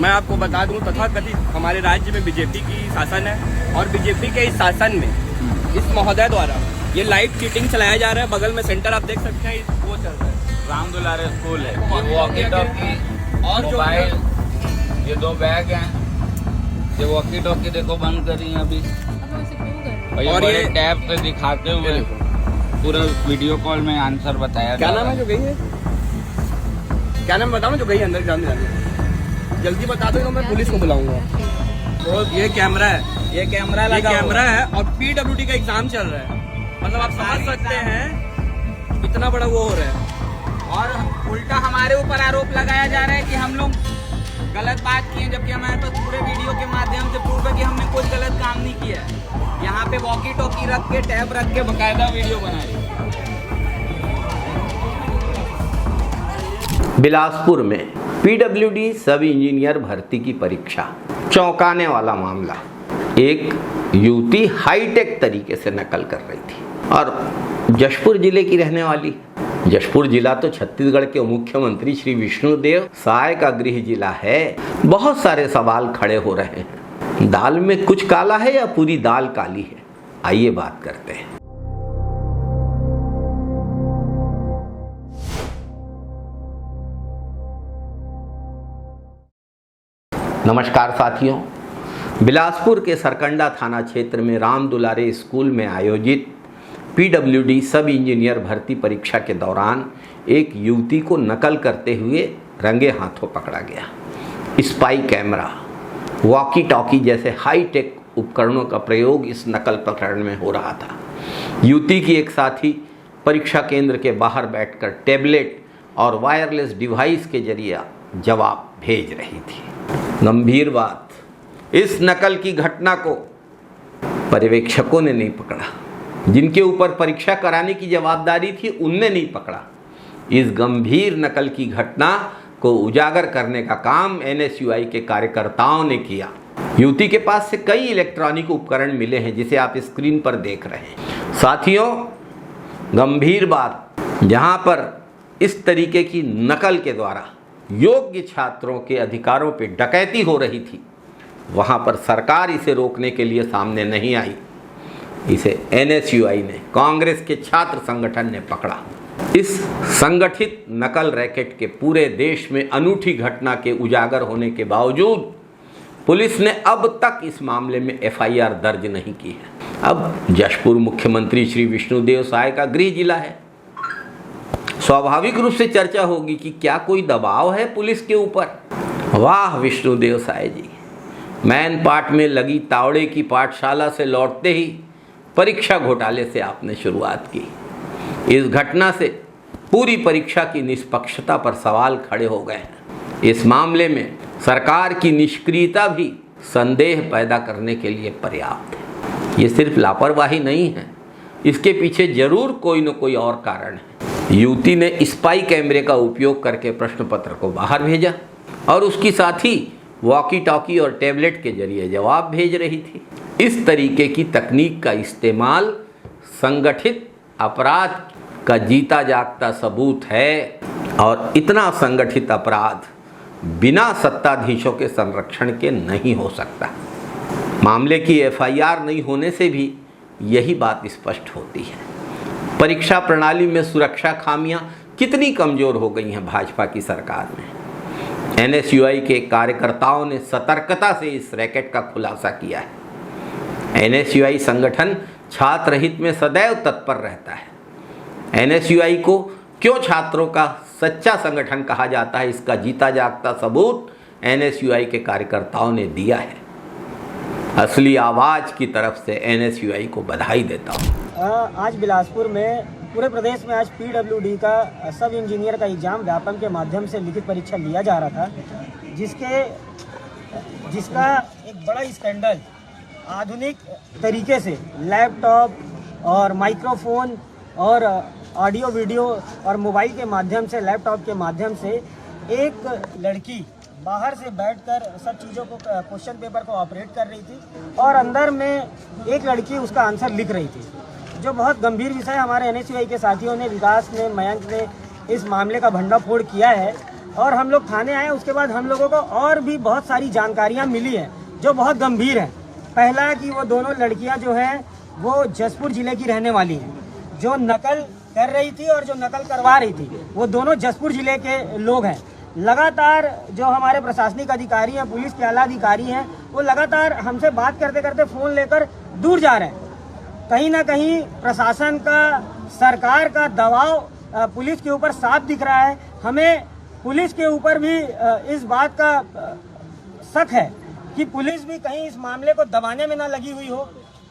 मैं आपको बता दूं, तथाकथित हमारे राज्य में बीजेपी की शासन है और बीजेपी के इस शासन में इस महोदय द्वारा ये लाइव चीटिंग चलाया जा रहा है। बगल में सेंटर आप देख सकते हैं, वो चल रहा है। राम दुलारे स्कूल है, ये वॉकी टॉकी और मोबाइल, ये 2 बैग हैं, ये वॉकी टॉकी देखो बंद करी है अभी, और ये टैब से दिखाते हुए पूरा वीडियो कॉल में आंसर बताया। क्या नाम है जो गई है? क्या नाम बताओ ना जो गई है अंदर जाने जाने? जल्दी बता दो, मैं पुलिस को बुलाऊंगा। तो ये कैमरा है, ये कैमरा है और PWD का एग्जाम चल रहा है। मतलब आप समझ सकते हैं इतना बड़ा वो हो रहा है। और उल्टा हमारे ऊपर आरोप लगाया जा रहा है कि हम लोग गलत बात किए, जबकि हमारे पास पूरे वीडियो के माध्यम से प्रूफ है कि हमने कोई गलत काम नहीं किया है। यहाँ पे वॉकी टॉकी रख के, टैब रख के बकायदा वीडियो बना रही है। बिलासपुर में PWD सब इंजीनियर भर्ती की परीक्षा, चौंकाने वाला मामला। एक युवती हाईटेक तरीके से नकल कर रही थी और जशपुर जिले की रहने वाली। जशपुर जिला तो छत्तीसगढ़ के मुख्यमंत्री श्री विष्णुदेव साय का गृह जिला है। बहुत सारे सवाल खड़े हो रहे हैं, दाल में कुछ काला है या पूरी दाल काली है? आइए बात करते हैं। नमस्कार साथियों, बिलासपुर के सरकंडा थाना क्षेत्र में राम दुलारे स्कूल में आयोजित PWD सब इंजीनियर भर्ती परीक्षा के दौरान एक युवती को नकल करते हुए रंगे हाथों पकड़ा गया। स्पाई कैमरा, वॉकी टॉकी जैसे हाईटेक उपकरणों का प्रयोग इस नकल प्रकरण में हो रहा था। युवती की एक साथी परीक्षा केंद्र के बाहर बैठकर टैबलेट और वायरलेस डिवाइस के जरिए जवाब भेज रही थी। गंभीर बात, इस नकल की घटना को पर्यवेक्षकों ने नहीं पकड़ा, जिनके ऊपर परीक्षा कराने की जवाबदारी थी उनने नहीं पकड़ा। इस गंभीर नकल की घटना को उजागर करने का काम NSUI के कार्यकर्ताओं ने किया। युवती के पास से कई इलेक्ट्रॉनिक उपकरण मिले हैं, जिसे आप स्क्रीन पर देख रहे हैं। साथियों, गंभीर बात, जहां पर इस तरीके की नकल के द्वारा योग्य छात्रों के अधिकारों पर डकैती हो रही थी, वहां पर सरकार इसे रोकने के लिए सामने नहीं आई। इसे NSUI ने, कांग्रेस के छात्र संगठन ने पकड़ा। इस संगठित नकल रैकेट के पूरे देश में अनूठी घटना के उजागर होने के बावजूद पुलिस ने अब तक इस मामले में FIR दर्ज नहीं की है। अब जशपुर मुख्यमंत्री श्री विष्णुदेव साय का गृह जिला है। स्वाभाविक रूप से चर्चा होगी कि क्या कोई दबाव है पुलिस के ऊपर। वाह विष्णुदेव साय जी, मैन पाट में लगी तावड़े की पाठशाला से लौटते ही परीक्षा घोटाले से आपने शुरुआत की। इस घटना से पूरी परीक्षा की निष्पक्षता पर सवाल खड़े हो गए हैं। इस मामले में सरकार की निष्क्रियता भी संदेह पैदा करने के लिए पर्याप्त है। ये सिर्फ लापरवाही नहीं है, इसके पीछे जरूर कोई न कोई और कारण है। युवती ने स्पाई कैमरे का उपयोग करके प्रश्न पत्र को बाहर भेजा और उसकी साथी वॉकी टॉकी और टैबलेट के जरिए जवाब भेज रही थी। इस तरीके की तकनीक का इस्तेमाल संगठित अपराध का जीता जागता सबूत है और इतना संगठित अपराध बिना सत्ताधीशों के संरक्षण के नहीं हो सकता। मामले की FIR नहीं होने से भी यही बात स्पष्ट होती है। परीक्षा प्रणाली में सुरक्षा खामियां कितनी कमजोर हो गई हैं भाजपा की सरकार में। NSUI के कार्यकर्ताओं ने सतर्कता से इस रैकेट का खुलासा किया है। NSUI संगठन छात्र हित में सदैव तत्पर रहता है। NSUI को क्यों छात्रों का सच्चा संगठन कहा जाता है, इसका जीता जागता सबूत NSUI के कार्यकर्ताओं ने दिया है। असली आवाज की तरफ से NSUI को बधाई देता हूँ। आज बिलासपुर में, पूरे प्रदेश में आज PWD का सब इंजीनियर का एग्ज़ाम व्यापम के माध्यम से लिखित परीक्षा लिया जा रहा था, जिसका एक बड़ा स्कैंडल आधुनिक तरीके से लैपटॉप और माइक्रोफोन और ऑडियो वीडियो और मोबाइल के माध्यम से, लैपटॉप के माध्यम से एक लड़की बाहर से बैठकर सब चीज़ों को, क्वेश्चन पेपर को ऑपरेट कर रही थी और अंदर में एक लड़की उसका आंसर लिख रही थी, जो बहुत गंभीर विषय। हमारे NSUI के साथियों ने, विकास ने, मयंक ने इस मामले का भंडाफोड़ किया है और हम लोग थाने आए, उसके बाद हम लोगों को और भी बहुत सारी जानकारियां मिली हैं जो बहुत गंभीर हैं। पहला कि वो दोनों लड़कियां जो हैं वो जसपुर जिले की रहने वाली हैं, जो नकल कर रही थी और जो नकल करवा रही थी वो दोनों जसपुर जिले के लोग हैं। लगातार जो हमारे प्रशासनिक अधिकारी हैं, पुलिस के आला अधिकारी हैं, वो लगातार हमसे बात करते करते फ़ोन लेकर दूर जा रहे हैं। कहीं ना कहीं प्रशासन का, सरकार का दबाव पुलिस के ऊपर साफ दिख रहा है। हमें पुलिस के ऊपर भी इस बात का शक है कि पुलिस भी कहीं इस मामले को दबाने में ना लगी हुई हो।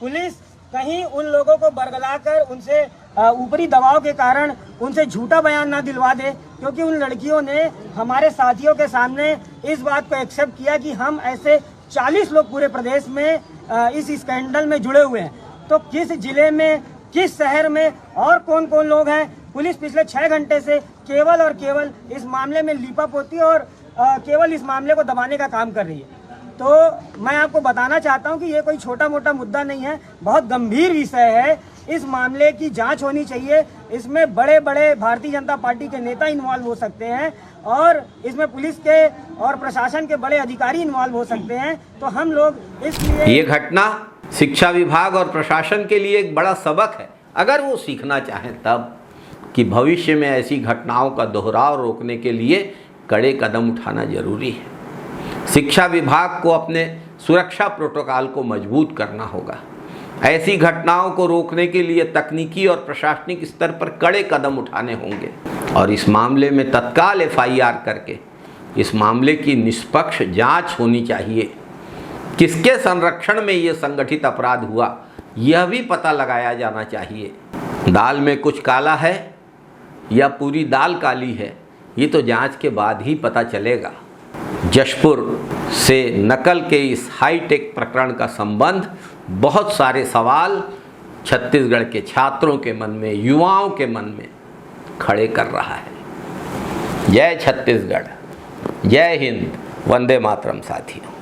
पुलिस कहीं उन लोगों को बरगलाकर उनसे ऊपरी दबाव के कारण उनसे झूठा बयान ना दिलवा दे, क्योंकि उन लड़कियों ने हमारे साथियों के सामने इस बात को एक्सेप्ट किया कि हम ऐसे 40 लोग पूरे प्रदेश में इस स्कैंडल में जुड़े हुए हैं। तो किस जिले में, किस शहर में और कौन कौन लोग हैं, पुलिस पिछले 6 घंटे से केवल और केवल इस मामले में लीपापोती और केवल इस मामले को दबाने का काम कर रही है। तो मैं आपको बताना चाहता हूं कि ये कोई छोटा मोटा मुद्दा नहीं है, बहुत गंभीर विषय है। इस मामले की जांच होनी चाहिए। इसमें बड़े बड़े भारतीय जनता पार्टी के नेता इन्वॉल्व हो सकते हैं और इसमें पुलिस के और प्रशासन के बड़े अधिकारी इन्वॉल्व हो सकते हैं। तो हम लोग इसलिए, ये घटना शिक्षा विभाग और प्रशासन के लिए एक बड़ा सबक है, अगर वो सीखना चाहें तब, कि भविष्य में ऐसी घटनाओं का दोहराव रोकने के लिए कड़े कदम उठाना जरूरी है। शिक्षा विभाग को अपने सुरक्षा प्रोटोकॉल को मजबूत करना होगा। ऐसी घटनाओं को रोकने के लिए तकनीकी और प्रशासनिक स्तर पर कड़े कदम उठाने होंगे और इस मामले में तत्काल FIR करके इस मामले की निष्पक्ष जांच होनी चाहिए। किसके संरक्षण में ये संगठित अपराध हुआ, यह भी पता लगाया जाना चाहिए। दाल में कुछ काला है या पूरी दाल काली है, ये तो जांच के बाद ही पता चलेगा। जशपुर से नकल के इस हाईटेक प्रकरण का संबंध बहुत सारे सवाल छत्तीसगढ़ के छात्रों के मन में, युवाओं के मन में खड़े कर रहा है। जय छत्तीसगढ़, जय हिंद, वंदे मातरम साथियों।